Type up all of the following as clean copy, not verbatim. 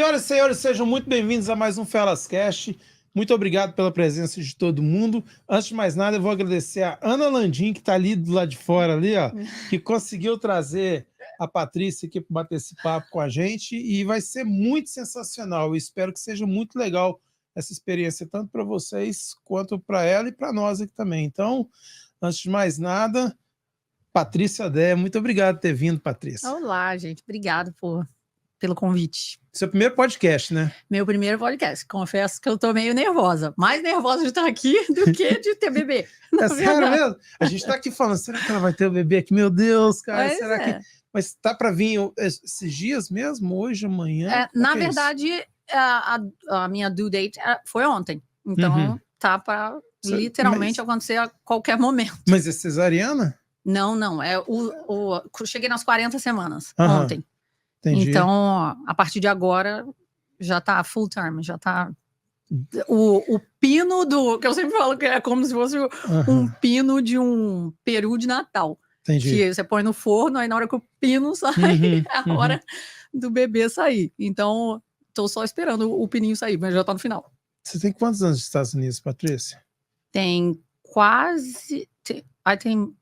Senhoras e senhores, sejam muito bem-vindos a mais um Felascast. Muito obrigado pela presença de todo mundo. Antes de mais nada, eu vou agradecer a Ana Landim, que está ali do lado de fora, ali, ó, que conseguiu trazer a Patrícia aqui para bater esse papo com a gente, e vai ser muito sensacional. Eu espero que seja muito legal essa experiência, tanto para vocês, quanto para ela e para nós aqui também. Então, antes de mais nada, Patrícia Adé, muito obrigado por ter vindo, Patrícia. Olá, gente. Obrigado pelo convite. Seu primeiro podcast, né? Meu primeiro podcast. Confesso que eu tô meio nervosa. Mais nervosa de estar aqui do que de ter bebê. É sério mesmo? A gente tá aqui falando, será que ela vai ter o bebê aqui? Meu Deus, cara, Pois será é. que... Mas tá para vir esses dias mesmo? Hoje, amanhã? Na verdade, a minha due date foi ontem. Então, tá para literalmente acontecer a qualquer momento. Mas é cesariana? Não. Cheguei nas 40 semanas ontem. Entendi. Então, a partir de agora, já tá full term, já tá... O pino que eu sempre falo que é como se fosse um pino de um peru de Natal. Entendi. Que você põe no forno, aí na hora que o pino sai, é a hora do bebê sair. Então, tô só esperando o pininho sair, mas já tá no final. Você tem quantos anos nos Estados Unidos, Patrícia? Tem quase... Tem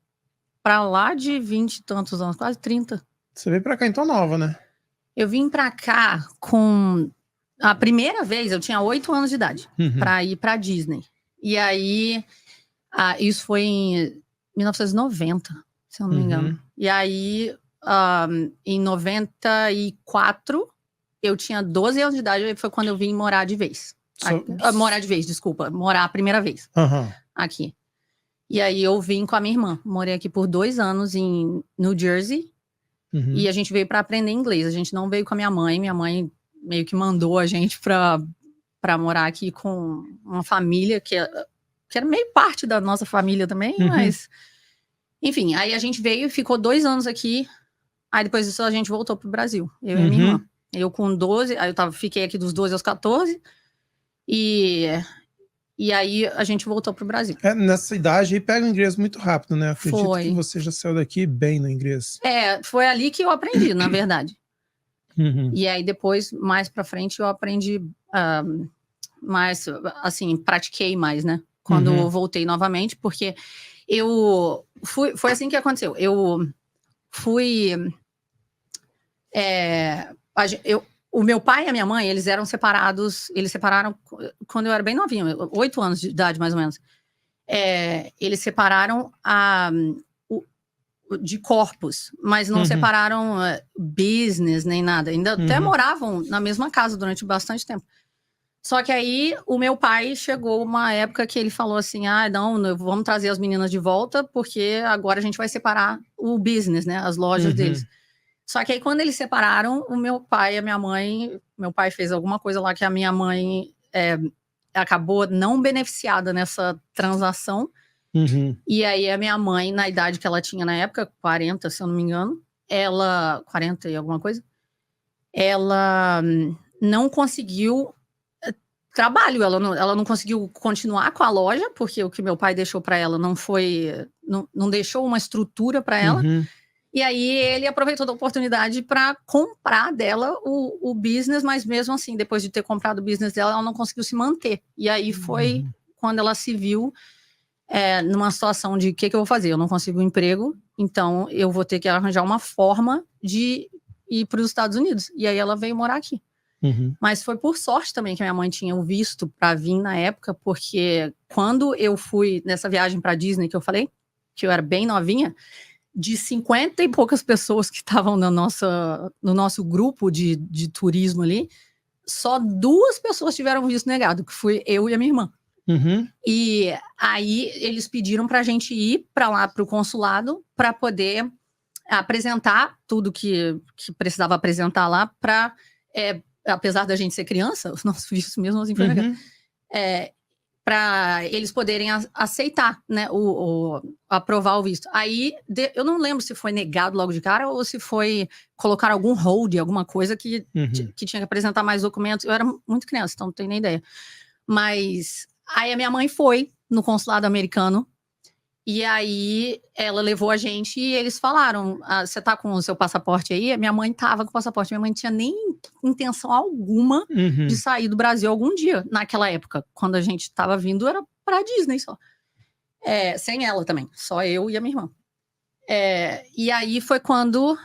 pra lá de 20 e tantos anos, quase 30. Você veio pra cá então nova, né? Eu vim pra cá com... A primeira vez, eu tinha 8 anos de idade, pra ir pra Disney. E aí, isso foi em 1990, se eu não me engano. E aí, em 94, eu tinha 12 anos de idade, e foi quando eu vim morar de vez. Morar a primeira vez aqui. E aí, eu vim com a minha irmã. Morei aqui por 2 anos em New Jersey. E a gente veio para aprender inglês. A gente não veio com a minha mãe. Minha mãe meio que mandou a gente para morar aqui com uma família que era meio parte da nossa família também, mas... Enfim, aí a gente veio e ficou 2 anos aqui. Aí depois disso a gente voltou pro Brasil. Eu e minha irmã. Eu com 12, aí fiquei aqui dos 12 aos 14. E aí a gente voltou pro Brasil. Nessa idade aí pega o inglês muito rápido, né? Acredito que você já saiu daqui bem no inglês. Foi ali que eu aprendi, na verdade. E aí depois, mais pra frente, eu aprendi mais, assim, pratiquei mais, né? Quando eu voltei novamente, porque foi assim que aconteceu. O meu pai e a minha mãe, eles separaram quando eu era bem novinha, 8 anos de idade, mais ou menos. Eles separaram de corpos, mas não separaram business nem nada. Ainda até moravam na mesma casa durante bastante tempo. Só que aí o meu pai chegou uma época que ele falou assim: não, vamos trazer as meninas de volta, porque agora a gente vai separar o business, né? As lojas deles. Só que aí quando eles separaram, o meu pai e a minha mãe, meu pai fez alguma coisa lá que a minha mãe acabou não beneficiada nessa transação. E aí a minha mãe, na idade que ela tinha na época, 40, se eu não me engano, 40 e alguma coisa, ela não conseguiu trabalho, ela não conseguiu continuar com a loja, porque o que meu pai deixou para ela não deixou uma estrutura para ela. E aí ele aproveitou da oportunidade para comprar dela o business, mas mesmo assim, depois de ter comprado o business dela, ela não conseguiu se manter. E aí foi quando ela se viu numa situação de o que eu vou fazer? Eu não consigo um emprego, então eu vou ter que arranjar uma forma de ir para os Estados Unidos. E aí ela veio morar aqui. Mas foi por sorte também que minha mãe tinha o visto para vir na época, porque quando eu fui nessa viagem para Disney que eu falei, que eu era bem novinha, de 50 e poucas pessoas que estavam no nosso grupo de turismo ali, só 2 pessoas tiveram visto negado, que fui eu e a minha irmã. E aí eles pediram pra gente ir para lá pro consulado para poder apresentar tudo que precisava apresentar lá para, apesar da gente ser criança, os nossos vistos mesmo assim foi negado, para eles poderem aceitar, né, aprovar o visto. Aí eu não lembro se foi negado logo de cara ou se foi colocar algum hold, alguma coisa que tinha que apresentar mais documentos. Eu era muito criança, então não tenho nem ideia. Mas aí a minha mãe foi no consulado americano E aí, ela levou a gente e eles falaram, você tá com o seu passaporte aí? Minha mãe tava com o passaporte, minha mãe não tinha nem intenção alguma de sair do Brasil algum dia, naquela época. Quando a gente tava vindo, era pra Disney só. Sem ela também, só eu e a minha irmã. E aí foi quando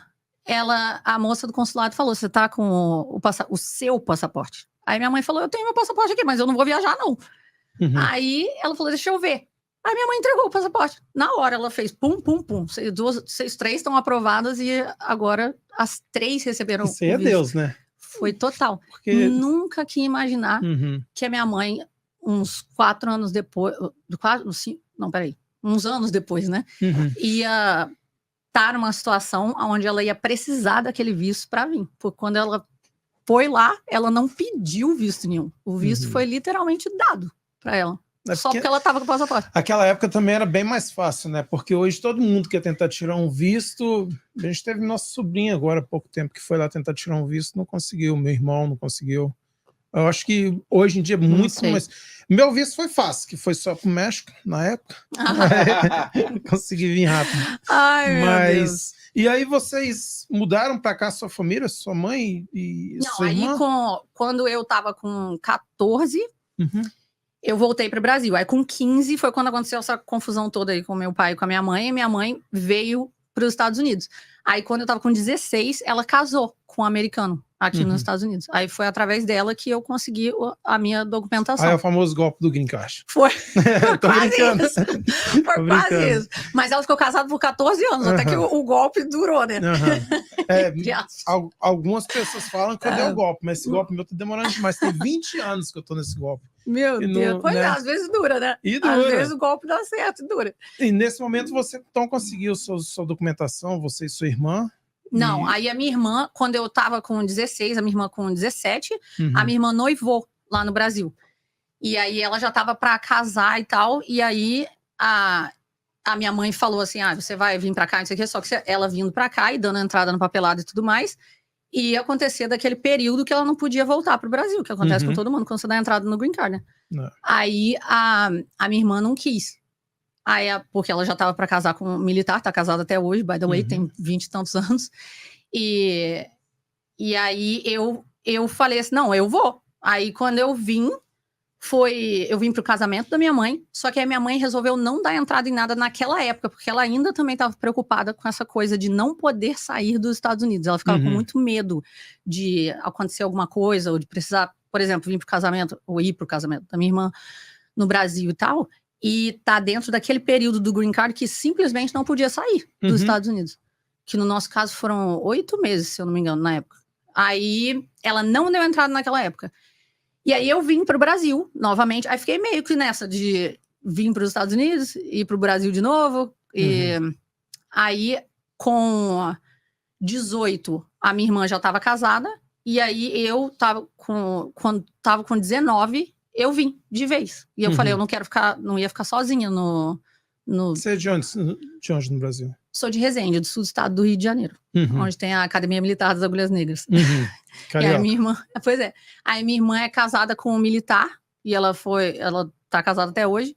a moça do consulado falou, você tá com o seu passaporte? Aí minha mãe falou, eu tenho meu passaporte aqui, mas eu não vou viajar não. Aí ela falou, deixa eu ver. Aí minha mãe entregou o passaporte. Na hora ela fez pum, pum, pum. Vocês 3 estão aprovadas e agora as 3 receberam Isso aí é Deus, né? Foi total. Porque... Nunca que imaginar que a minha mãe, uns 4 anos depois... uns anos depois, né? Ia estar numa situação onde ela ia precisar daquele visto para vir. Porque quando ela foi lá, ela não pediu visto nenhum. O visto foi literalmente dado para ela. Só porque ela estava com o passaporte. Aquela época também era bem mais fácil, né? Porque hoje todo mundo quer tentar tirar um visto. A gente teve nosso sobrinho agora há pouco tempo que foi lá tentar tirar um visto, não conseguiu. Meu irmão não conseguiu. Eu acho que hoje em dia é muito mais... Meu visto foi fácil, que foi só pro México na época. Consegui vir rápido. Ai, meu Deus. E aí vocês mudaram para cá, sua família, sua mãe e sua irmã? Não, aí quando eu tava com 14... eu voltei para o Brasil. Aí com 15 foi quando aconteceu essa confusão toda aí com meu pai e com a minha mãe. E minha mãe veio para os Estados Unidos. Aí quando eu tava com 16, ela casou com um americano aqui nos Estados Unidos. Aí foi através dela que eu consegui a minha documentação. Aí é o famoso golpe do green card. Foi. Tô brincando. Foi quase isso. Mas ela ficou casada por 14 anos, até que o golpe durou, né? Algumas pessoas falam que eu dei o golpe, mas esse golpe meu tá demorando demais. Tem 20 anos que eu tô nesse golpe. Meu Deus, pois às vezes dura, né? E dura. Às vezes o golpe dá certo, dura. E nesse momento você então conseguiu sua documentação, você e sua irmã? Não, aí a minha irmã, quando eu tava com 16, a minha irmã com 17, a minha irmã noivou lá no Brasil. E aí ela já tava pra casar e tal, e aí a minha mãe falou assim, você vai vir pra cá, não sei o que, só que ela vindo pra cá e dando entrada no papelado e tudo mais, e ia acontecer daquele período que ela não podia voltar pro Brasil, que acontece com todo mundo quando você dá entrada no Green Card, né? Não. Aí a minha irmã não quis. Aí, porque ela já tava para casar com um militar, tá casada até hoje, by the way, tem 20 e tantos anos. E aí eu falei assim, não, eu vou. Aí quando eu vim pro casamento da minha mãe, só que a minha mãe resolveu não dar entrada em nada naquela época, porque ela ainda também estava preocupada com essa coisa de não poder sair dos Estados Unidos. Ela ficava com muito medo de acontecer alguma coisa, ou de precisar, por exemplo, vir pro casamento, ou ir pro casamento da minha irmã no Brasil e tal, e tá dentro daquele período do Green Card que simplesmente não podia sair dos Estados Unidos. Que no nosso caso foram 8 meses, se eu não me engano, na época. Aí ela não deu entrada naquela época. E aí eu vim para o Brasil novamente. Aí fiquei meio que nessa de vir para os Estados Unidos, ir para o Brasil de novo. E aí, com 18, a minha irmã já estava casada. E aí eu tava quando tava com 19, eu vim de vez. E eu falei, eu não ia ficar sozinha no... Você é de onde no Brasil? Sou de Resende, do sul do estado do Rio de Janeiro, onde tem a Academia Militar das Agulhas Negras. E a minha irmã, pois é. Aí minha irmã é casada com um militar, e ela tá casada até hoje.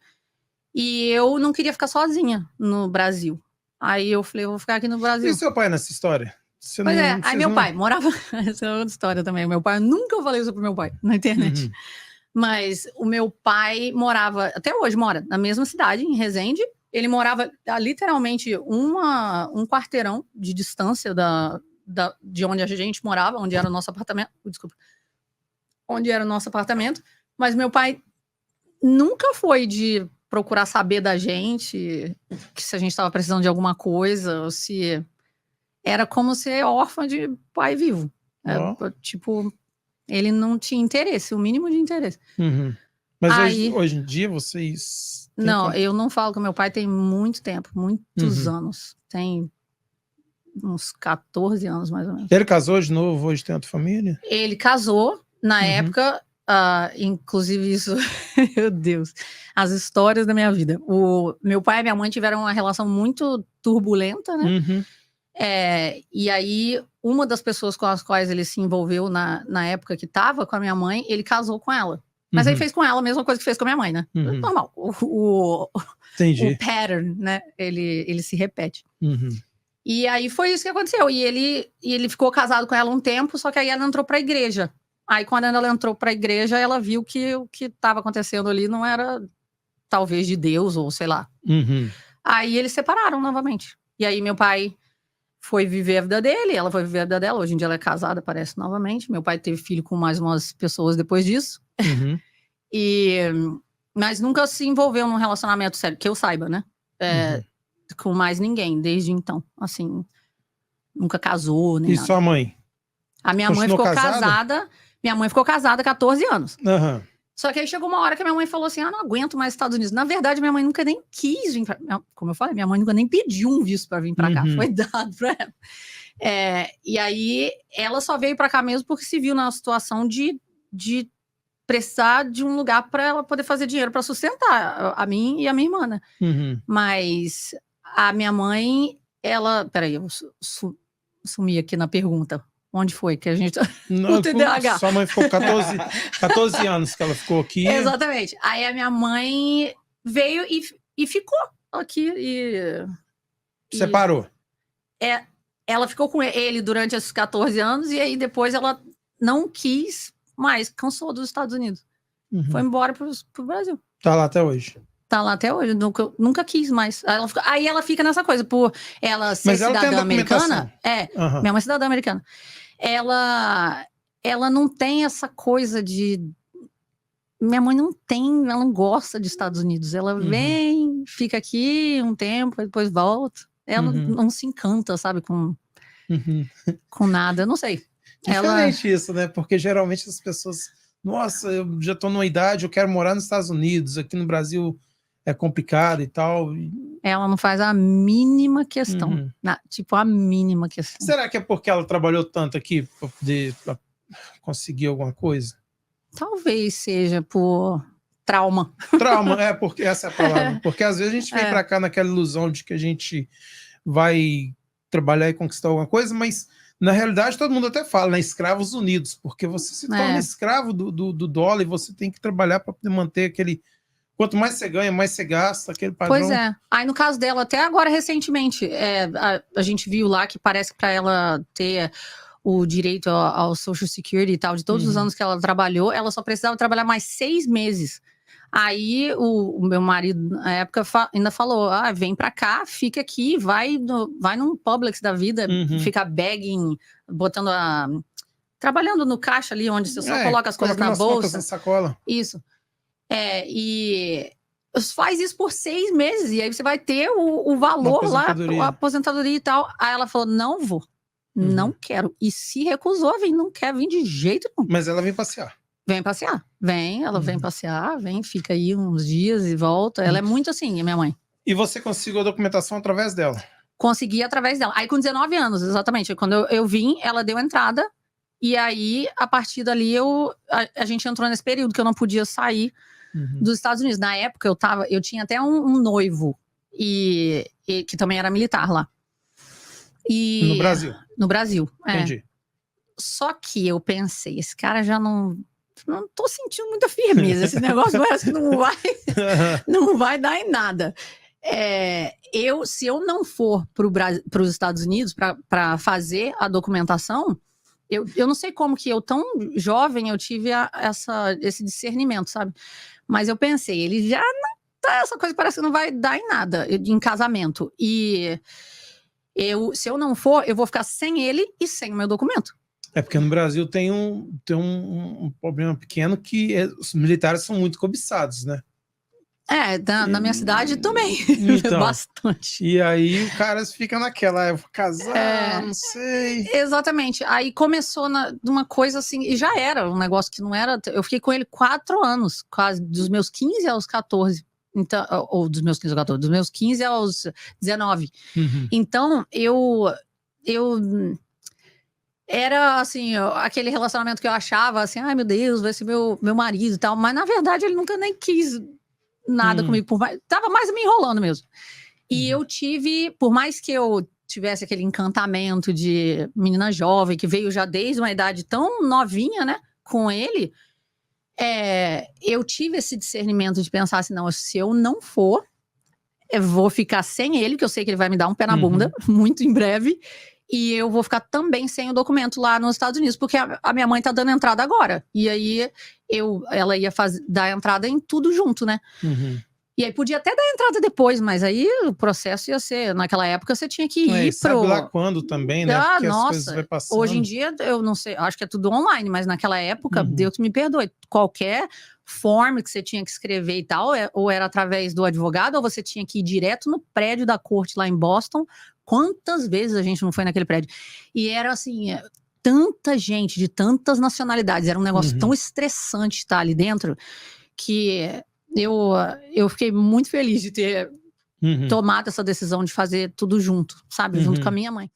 E eu não queria ficar sozinha no Brasil. Aí eu falei, eu vou ficar aqui no Brasil. E seu pai nessa história? Aí meu pai morava... Essa é outra história também. Meu pai, eu nunca falei isso pro meu pai na internet. Mas o meu pai morava, até hoje mora, na mesma cidade, em Resende. Ele morava a literalmente um quarteirão de distância de onde a gente morava, onde era o nosso apartamento. Desculpa. Onde era o nosso apartamento. Mas meu pai nunca foi de procurar saber da gente, que se a gente estava precisando de alguma coisa, ou se... Era como ser órfã de pai vivo. Tipo, ele não tinha interesse, o mínimo de interesse. Mas aí, hoje em dia vocês... Não, eu não falo com meu pai tem muito tempo, muitos anos. Tem uns 14 anos, mais ou menos. Ele casou de novo, hoje tem outra família? Ele casou, na época, inclusive isso... Meu Deus, as histórias da minha vida. O meu pai e minha mãe tiveram uma relação muito turbulenta, né? E aí, uma das pessoas com as quais ele se envolveu na época que estava com a minha mãe, ele casou com ela. Mas aí fez com ela a mesma coisa que fez com a minha mãe, né? Normal. Entendi. O pattern, né? Ele se repete. Uhum. E aí foi isso que aconteceu. E ele ficou casado com ela um tempo, só que aí ela entrou pra igreja. Aí quando ela entrou pra igreja, ela viu que o que estava acontecendo ali não era talvez de Deus, ou sei lá. Uhum. Aí eles separaram novamente. E aí meu pai foi viver a vida dele, ela foi viver a vida dela. Hoje em dia ela é casada, parece, novamente. Meu pai teve filho com mais umas pessoas depois disso. Uhum. Mas nunca se envolveu num relacionamento sério, que eu saiba, né? Com mais ninguém, desde então. Assim, nunca casou, nem E nada. sua mãe? A minha mãe ficou casada. Minha mãe ficou casada há 14 anos. Uhum. Só que aí chegou uma hora que a minha mãe falou assim: não aguento mais Estados Unidos. Na verdade, minha mãe nunca nem quis vir pra... Como eu falei, minha mãe nunca nem pediu um visto para vir para cá. Foi dado para ela. E aí, ela só veio para cá mesmo porque se viu na situação de precisar de um lugar para ela poder fazer dinheiro para sustentar a mim e a minha irmã, né? Mas a minha mãe, ela... Peraí, eu sumi aqui na pergunta. Onde foi que a gente... Não, o TDAH. Sua mãe ficou 14 anos que ela ficou aqui. Exatamente. Aí a minha mãe veio e ficou aqui. Separou. Ela ficou com ele durante esses 14 anos e aí depois ela não quis mais, cansou dos Estados Unidos. Foi embora pro Brasil. Tá lá até hoje. Tá lá até hoje, nunca quis mais. Aí ela fica nessa coisa, por ela ser cidadã americana. Minha mãe é cidadã americana. Ela não tem essa coisa de... Minha mãe não tem, ela não gosta de Estados Unidos. Ela vem, fica aqui um tempo, depois volta. Ela não se encanta, sabe, com nada, eu não sei. Diferente isso, né? Porque geralmente as pessoas... Nossa, eu já tô numa idade, eu quero morar nos Estados Unidos. Aqui no Brasil é complicado e tal. Ela não faz a mínima questão. Tipo, a mínima questão. Será que é porque ela trabalhou tanto aqui para poder conseguir alguma coisa? Talvez seja por trauma. Trauma, porque essa é a palavra. Porque às vezes a gente vem para cá naquela ilusão de que a gente vai trabalhar e conquistar alguma coisa, mas na realidade todo mundo até fala, né? Escravos unidos, porque você se torna escravo do dólar e você tem que trabalhar para poder manter aquele... Quanto mais você ganha, mais você gasta, aquele padrão. Pois é. Aí, no caso dela, até agora, recentemente, a gente viu lá que parece que para ela ter o direito ao Social Security e tal, de todos os anos que ela trabalhou, ela só precisava trabalhar mais 6 meses. Aí, o meu marido, na época, ainda falou, vem pra cá, fica aqui, vai num Publix da vida, fica bagging, botando trabalhando no caixa ali, onde você só coloca as coisas na bolsa. Na sacola. Isso. E faz isso por 6 meses, e aí você vai ter o valor lá, a aposentadoria e tal. Aí ela falou, não vou, não quero. E se recusou a vir, não quer vir de jeito nenhum. Mas ela vem passear. Vem passear, ela vem passear, fica aí uns dias e volta. Ela é muito assim, a minha mãe. E você conseguiu a documentação através dela? Consegui através dela. Aí com 19 anos, exatamente, quando eu vim, ela deu entrada. E aí, a partir dali, a gente entrou nesse período que eu não podia sair dos Estados Unidos. Na época, eu tinha até um noivo, que também era militar lá. No Brasil? No Brasil, Entendi. Só que eu pensei, esse cara já não tô sentindo muita firmeza. Esse negócio parece que não vai dar em nada. Se eu não for para os Estados Unidos para fazer a documentação... Eu não sei como que eu, tão jovem, eu tive esse discernimento, sabe? Mas eu pensei, ele já não tá, essa coisa parece que não vai dar em nada, em casamento. E se eu não for, eu vou ficar sem ele e sem o meu documento. Porque no Brasil tem um problema pequeno que os militares são muito cobiçados, né? Na minha cidade também, então, bastante. E aí o cara fica naquela, eu vou casar, não sei. Exatamente, aí começou numa coisa assim, e já era um negócio que não era, eu fiquei com ele 4 anos, quase, dos meus 15 aos 14. Então, ou dos meus 15 aos 14, dos meus 15 aos 19. Então, eu era assim, aquele relacionamento que eu achava assim, ai meu Deus, vai ser meu marido e tal, mas na verdade ele nunca nem quis nada comigo, tava mais me enrolando mesmo. E eu tive, por mais que eu tivesse aquele encantamento de menina jovem, que veio já desde uma idade tão novinha, né, com ele, eu tive esse discernimento de pensar assim, não, se eu não for, eu vou ficar sem ele, que eu sei que ele vai me dar um pé na bunda, muito em breve, e eu vou ficar também sem o documento lá nos Estados Unidos, porque a minha mãe tá dando entrada agora, e aí ela ia dar entrada em tudo junto, né? E aí podia até dar entrada depois, mas aí o processo ia ser, naquela época você tinha que ir sabe lá quando também, né? Porque as coisas vai passando. Hoje em dia, eu não sei, acho que é tudo online, mas naquela época, Deus que me perdoe, qualquer form que você tinha que escrever e tal, ou era através do advogado, ou você tinha que ir direto no prédio da corte lá em Boston. Quantas vezes a gente não foi naquele prédio? E era assim, tanta gente, de tantas nacionalidades, era um negócio tão estressante estar ali dentro, que eu fiquei muito feliz de ter tomado essa decisão de fazer tudo junto, sabe? Junto com a minha mãe.